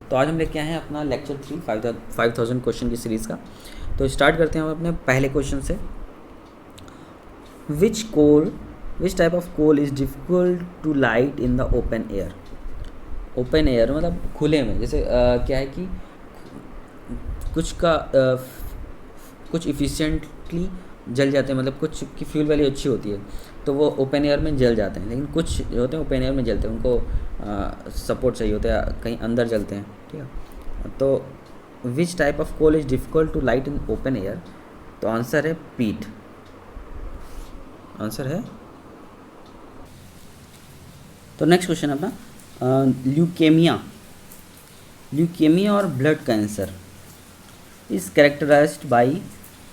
तो आज हम लेके आए हैं अपना लेक्चर 3 5000 क्वेश्चन की सीरीज़ का। तो स्टार्ट करते हैं हम अपने पहले क्वेश्चन से। Which type of coal is difficult to light in the open air. Open air मतलब खुले में, जैसे क्या है कि कुछ इफ़िशियंटली जल जाते हैं, मतलब कुछ की फ्यूल वैल्यू अच्छी होती है तो वो ओपन एयर में जल जाते हैं, लेकिन कुछ जो होते हैं ओपन एयर में जलते हैं, उनको सपोर्ट चाहिए होता है, कहीं अंदर जलते हैं। ठीक है, तो which type of coal is difficult to light in open air, तो आंसर है पीट। आंसर है। तो नेक्स्ट क्वेश्चन अपना ल्यूकेमिया और blood cancer is characterised by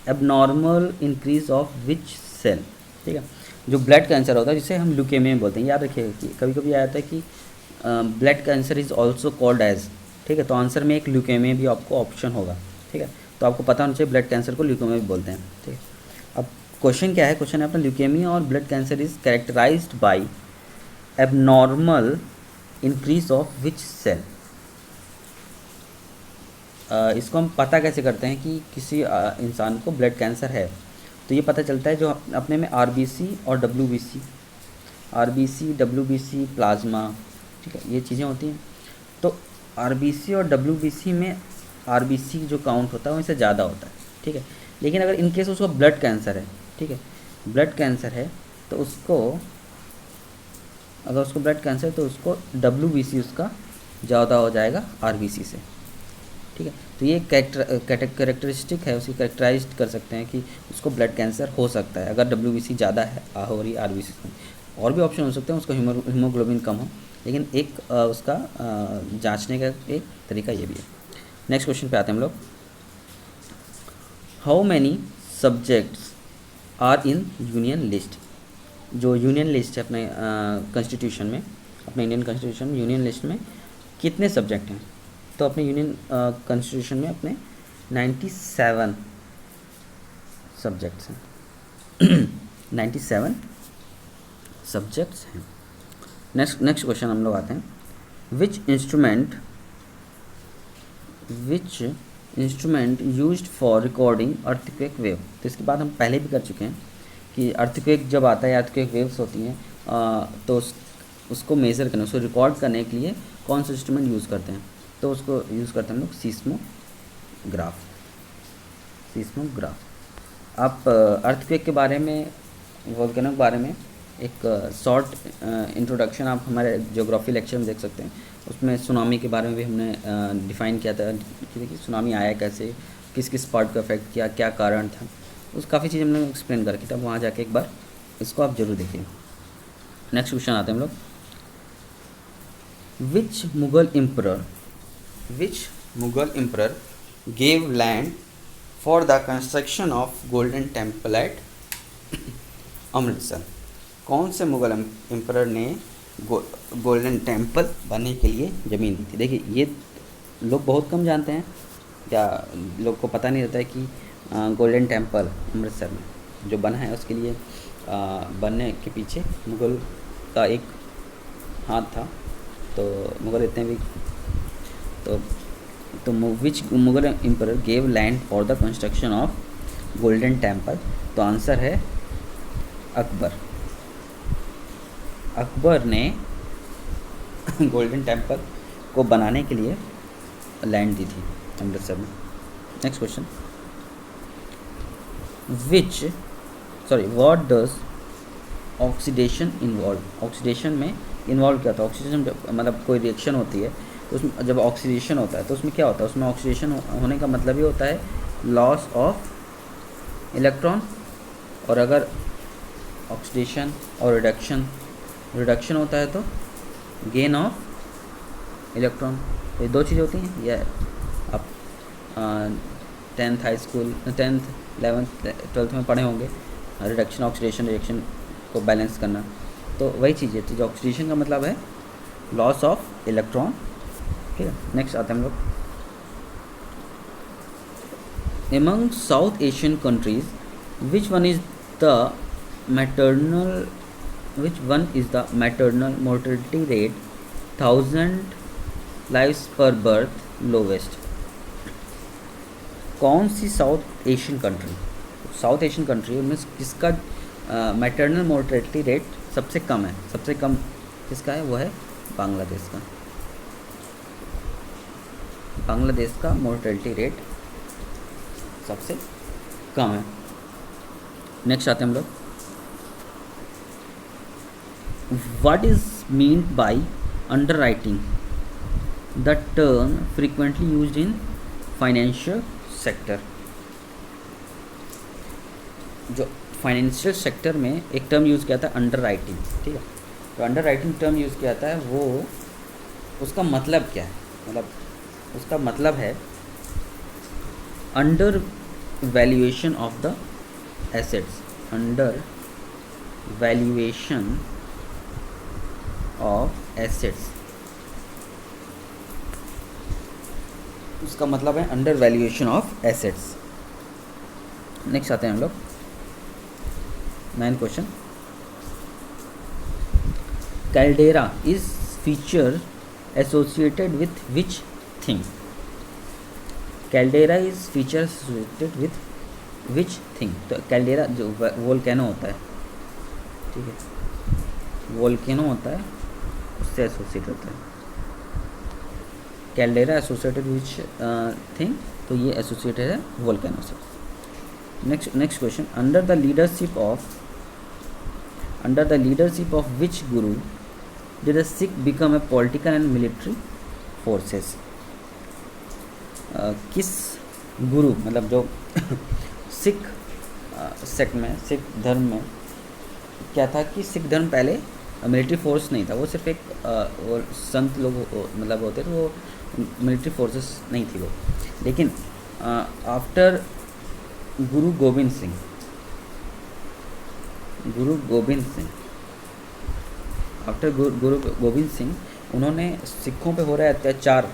abnormal increase of which cell. ठीक है, जो ब्लड कैंसर होता है जिसे हम ल्यूकेमिया बोलते हैं, याद रखिएगा कि कभी कभी आया था कि blood cancer is also called as. ठीक है, तो आंसर में एक ल्यूकेमिया भी आपको ऑप्शन होगा। ठीक है, तो आपको पता होना चाहिए ब्लड कैंसर को ल्यूकेमिया भी बोलते हैं। ठीक है, अब क्वेश्चन क्या है, क्वेश्चन है अपना ल्यूकेमिया और blood cancer is characterised by abnormal increase of which cell. इसको हम पता कैसे करते हैं कि किसी इंसान को ब्लड कैंसर है, तो ये पता चलता है जो अपने में आरबीसी और डब्ल्यूबीसी, प्लाज्मा, ठीक है, ये चीज़ें होती हैं। तो आरबीसी और डब्ल्यूबीसी में आरबीसी जो काउंट होता है वो इससे ज़्यादा होता है। ठीक है, लेकिन अगर इनकेस उसको ब्लड कैंसर है, ठीक है, ब्लड कैंसर है तो उसको, अगर उसको ब्लड कैंसर है तो उसको डब्ल्यूबीसी उसका ज़्यादा हो जाएगा आरबीसी से। ठीक है, तो ये कैरेक्टरिस्टिक है, उसकी कैरेक्टराइज कर सकते हैं कि उसको ब्लड कैंसर हो सकता है अगर डब्ल्यूबीसी ज़्यादा है हो रही आरबीसी से। और भी ऑप्शन हो सकते हैं, उसको हीमोग्लोबिन कम हो, लेकिन एक उसका जांचने का एक तरीका ये भी है। नेक्स्ट क्वेश्चन पे आते हैं हम लोग। How many subjects are in union list. जो यूनियन लिस्ट है अपने कॉन्स्टिट्यूशन में, अपने इंडियन कॉन्स्टिट्यूशन में यूनियन लिस्ट में कितने सब्जेक्ट हैं, तो अपने यूनियन कॉन्स्टिट्यूशन में अपने 97 सब्जेक्ट्स हैं। 97 सब्जेक्ट्स हैं। नेक्स्ट क्वेश्चन हम लोग आते हैं। Which instrument used for recording earthquake wave. तो इसकी बात हम पहले भी कर चुके हैं कि अर्थक्वेक जब आता है, अर्थक्वेक वेव्स होती हैं, तो उसको मेज़र करने, उसको रिकॉर्ड करने के लिए कौन सा इंस्ट्रूमेंट यूज़ करते हैं, तो उसको यूज़ करते हैं हम लोग सीस्मोग्राफ। आप अर्थक्वेक के बारे में, वोल्केनो के बारे में एक शॉर्ट इंट्रोडक्शन आप हमारे ज्योग्राफी लेक्चर में देख सकते हैं। उसमें सुनामी के बारे में भी हमने डिफ़ाइन किया था कि देखिए सुनामी आया कैसे, किस किस पार्ट को अफेक्ट किया, क्या कारण था, उस काफ़ी चीज़ हमने एक्सप्लेन करके, तब वहाँ जाके एक बार इसको आप ज़रूर देखिए। नेक्स्ट क्वेश्चन आते हैं हम लोग। विच Mughal emperor gave land for the construction of golden temple at Amritsar. कौन से मुगल एम्परर ने गोल्डन टेम्पल बनने के लिए ज़मीन दी थी। देखिए ये लोग बहुत कम जानते हैं, या लोग को पता नहीं रहता है कि गोल्डन टेम्पल अमृतसर में जो बना है उसके लिए बनने के पीछे मुगल का एक हाथ था। तो मुगल इतने भी तो which Mughal emperor gave land for the construction of Golden Temple, तो आंसर है अकबर। अकबर ने गोल्डन टेम्पल को बनाने के लिए लैंड दी थी अमृतसर में। Next question. What does oxidation involve. Oxidation में इन्वॉल्व क्या था। ऑक्सीडेशन मतलब कोई रिएक्शन होती है तो उसमें जब ऑक्सीडेशन होता है तो उसमें क्या होता है, उसमें ऑक्सीडेशन होने का मतलब ये होता है लॉस ऑफ इलेक्ट्रॉन, और अगर ऑक्सीडेशन और रिडक्शन होता है तो गेन ऑफ इलेक्ट्रॉन। तो ये दो चीज़ें होती हैं। ये आप 10th high school 10th 11th 12th में पढ़े होंगे, रिडक्शन ऑक्सीडेशन रिएक्शन को बैलेंस करना, तो वही चीज़ है। तो जो ऑक्सीडेशन का मतलब है लॉस ऑफ इलेक्ट्रॉन। ठीक है, नेक्स्ट आते हैं हम लोग। Among South Asian countries which one is the maternal mortality rate 1000 lives per birth lowest. कौन सी South Asian country, South Asian country में किसका मैटरनल मोर्टेलिटी रेट सबसे कम है? सबसे कम किसका है? वो है बांग्लादेश का। बांग्लादेश का मोर्टेलिटी रेट सबसे कम है। नेक्स्ट आते हैं हम लोग, what is meant by under writing? The term frequently used in financial sector. जो फाइनेंशियल सेक्टर में एक टर्म यूज़ किया था अंडर राइटिंग, ठीक है, तो अंडर राइटिंग टर्म यूज़ किया था, वो उसका मतलब क्या है? मतलब उसका मतलब है under valuation of the assets, under valuation of assets, उसका मतलब है under valuation of assets. Next आते हैं हम लोग 9 question, caldera is feature associated with which thing? Caldera is feature associated with which thing? तो कैल्डेरा जो वोल्केनो होता है, ठीक है, वोल्केनो होता है, उससे एसोसिएट होता है। कैल्डेरा एसोसिएटेड विच थिंग, तो ये एसोसिएटेड है वोल्केनो से। Next question, under the leadership of which guru did the Sikh become a political and military forces? किस गुरु, मतलब जो सिख सेक्ट में, सिख धर्म में क्या था कि सिख धर्म पहले मिलिट्री फोर्स नहीं था, वो सिर्फ एक वो संत लोग मतलब होते थे, वो मिलिट्री फोर्सेस नहीं थी वो। लेकिन आफ्टर गुरु गोबिंद सिंह, आफ्टर गुरु गोबिंद सिंह, उन्होंने सिखों पे हो रहे अत्याचार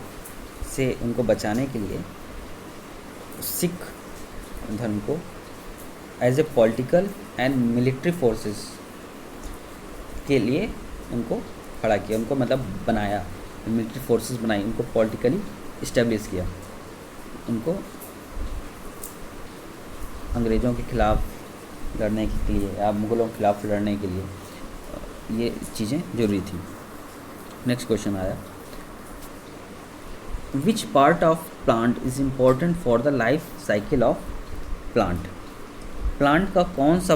से उनको बचाने के लिए सिख धर्म को as a political and military forces के लिए उनको खड़ा किया, उनको मतलब बनाया, मिलिट्री फोर्सेस बनाई, उनको पॉलिटिकली इस्टेब्लिश किया, उनको अंग्रेज़ों के खिलाफ लड़ने के लिए या मुग़लों के खिलाफ लड़ने के लिए ये चीज़ें ज़रूरी थी। नेक्स्ट क्वेश्चन आया, which part of plant is important for the life cycle of plant? Plant का कौन सा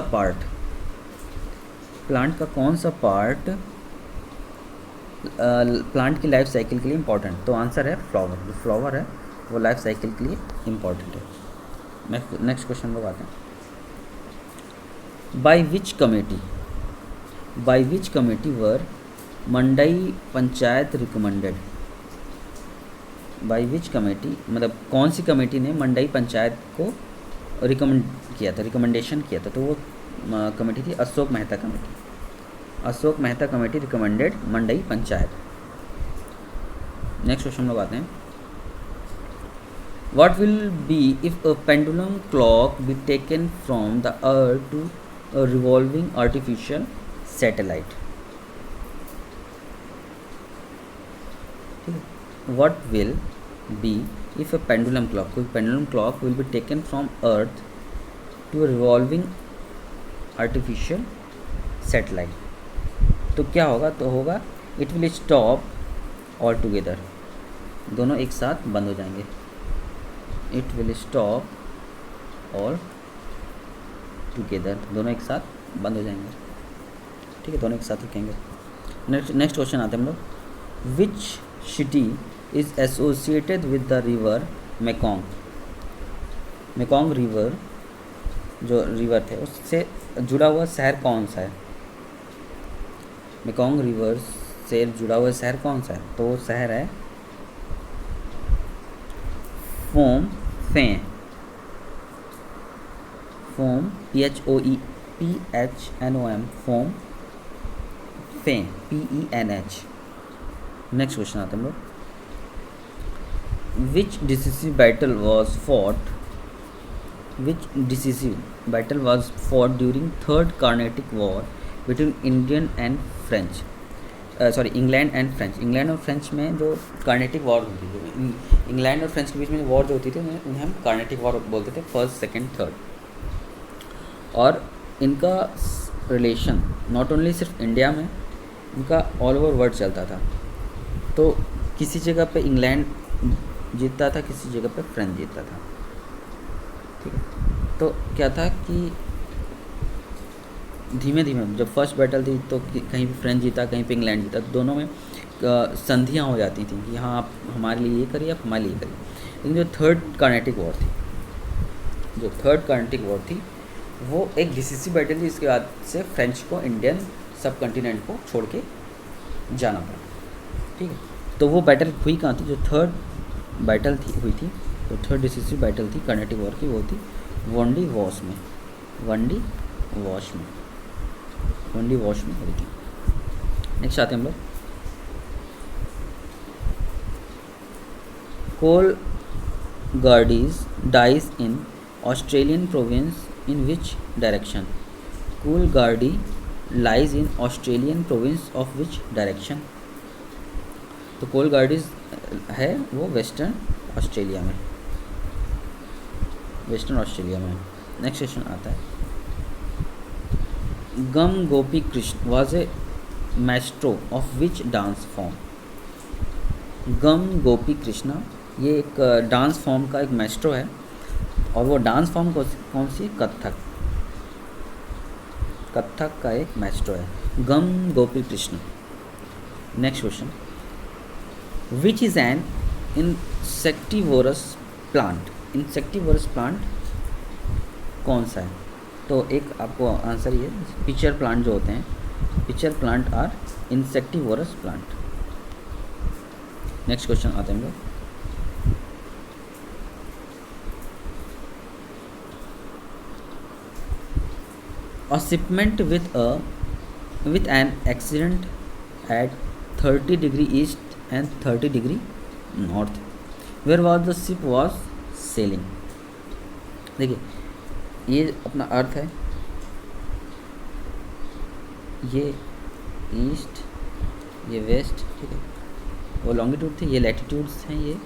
पार्ट प्लांट की लाइफ साइकिल के लिए इम्पोर्टेंट? तो आंसर है फ्लावर। जो फ्लावर है वो लाइफ साइकिल के लिए इम्पोर्टेंट है। नेक्स्ट क्वेश्चन लोग आते हैं, by which committee were Mandai panchayat recommended? By which committee मतलब कौन सी कमेटी ने मंडई पंचायत को रिकमेंड किया था, रिकमेंडेशन किया था? तो वो कमेटी थी Ashok Mehta committee. Ashok Mehta committee recommended Mandal panchayat. Next question लोग आते हैं, what will be if a pendulum clock be taken from the earth to a revolving artificial satellite? What will be if a pendulum clock, कोई pendulum clock will be taken from earth to a revolving artificial satellite? तो क्या होगा? तो होगा it will stop all together, दोनों एक साथ बंद हो जाएंगे। It will stop all together, दोनों एक साथ बंद हो जाएंगे, ठीक है, दोनों एक साथ रुकेंगे। नेक्स्ट क्वेश्चन आते हैं हम लोग, which city is associated with the river Mekong? Mekong river जो रिवर थे उससे जुड़ा हुआ शहर कौन सा है? मेकोंग रिवर से जुड़ा हुआ शहर कौन सा है? तो वो शहर है Phnom Penh, PHOEPHNOM, Phnom Penh, PENH। Next question आते हैं हम लोग, which decisive battle was fought during third Carnatic war between Indian and French? Sorry England and French, England और फ्रेंच में जो कार्नेटिक वॉर होती थी, जो इंग्लैंड और फ्रेंच के बीच में जो वॉर जो होती थी उन्हें हम कार्नेटिक वॉर बोलते थे, फर्स्ट सेकंड थर्ड। और इनका रिलेशन नॉट ओनली सिर्फ इंडिया में, इनका ऑल ओवर वर्ल्ड चलता था। तो किसी जगह पे इंग्लैंड जीतता था, किसी जगह पे फ्रेंच जीतता था, ठीक है। तो क्या था कि धीमे धीमे जब फर्स्ट बैटल थी तो कहीं भी फ्रेंच जीता, कहीं पे इंग्लैंड जीता, तो दोनों में संधियाँ हो जाती थी कि हाँ आप हमारे लिए ये करिए, आप हमारे लिए ये करिए। लेकिन जो थर्ड कार्नेटिक वॉर थी, जो थर्ड कार्नेटिक वॉर थी वो एक डिसिसिव बैटल थी। इसके बाद से फ्रेंच को इंडियन सब कॉन्टिनेंट को छोड़ के जाना पड़ा, ठीक है। तो वो बैटल हुई कहाँ थी, जो थर्ड बैटल थी हुई थी, तो थर्ड डिसिसिव बैटल थी कार्नेटिक वॉर की, वो थी वंडी वॉश में, वंडी वॉश में, वंडी वॉश में हुई थी। नेक्स्ट आते हैं हम लोग, Coolgardie's dies in Australian province in which direction, Coolgardie lies in Australian province of which direction. तो कोलगार्डीज है वो वेस्टर्न ऑस्ट्रेलिया में, वेस्टर्न ऑस्ट्रेलिया में। नेक्स्ट क्वेश्चन आता है, Guru Gopi Krishna was a maestro of which dance form. Guru Gopi Krishna ये एक डांस फॉर्म का एक मैस्ट्रो है, और वो डांस फॉर्म कौन सी, कथक, कथक का एक मैस्ट्रो है, Guru Gopi Krishna. Next question, which is an insectivorous plant, insectivorous plant कौन सा है। तो एक आपको आंसर ये, पिचर प्लांट जो होते हैं, pitcher plant are insectivorous plant. Next question आते हैं हम लोग, a shipment with an accident at 30 degree east and 30 degree north, where was the ship was sailing। देखिए ये अपना अर्थ है, ये ईस्ट, ये वेस्ट, ठीक है, वो लॉन्गिट्यूड थी, ये लैटिट्यूड्स हैं, ये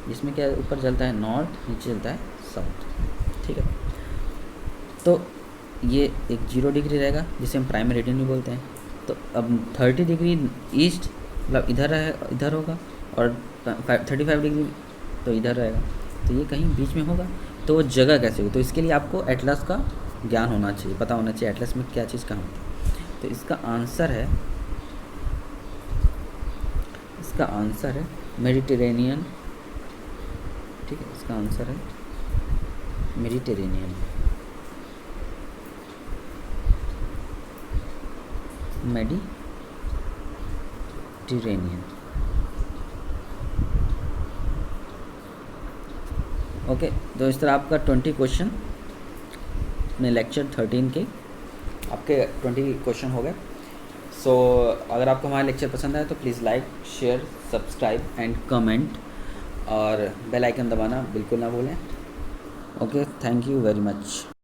जिसमें क्या ऊपर चलता है नॉर्थ, नीचे चलता है साउथ, ठीक है। तो ये एक 0 डिग्री रहेगा जिसे हम प्राइम मेरिडियन भी बोलते हैं। तो अब 30 डिग्री ईस्ट मतलब इधर है, इधर होगा, और 35 डिग्री तो इधर रहेगा, तो ये कहीं बीच में होगा। तो वो जगह कैसे होगी, तो इसके लिए आपको एटलस का ज्ञान होना चाहिए, पता होना चाहिए एटलस में क्या चीज़ कहाँ होती है। तो इसका आंसर है, इसका आंसर है मेडिटेरेनियन, ठीक है, इसका आंसर है मेडिटेरेनियन, मेडिटेरेनियन। ओके, तो इस तरह आपका 20 क्वेश्चन अपने लेक्चर 13 के आपके 20 क्वेश्चन हो गए। सो अगर आपको हमारा लेक्चर पसंद आए तो please like, share, subscribe and comment, और बेल आइकन दबाना बिल्कुल ना भूलें। Okay, thank you very much.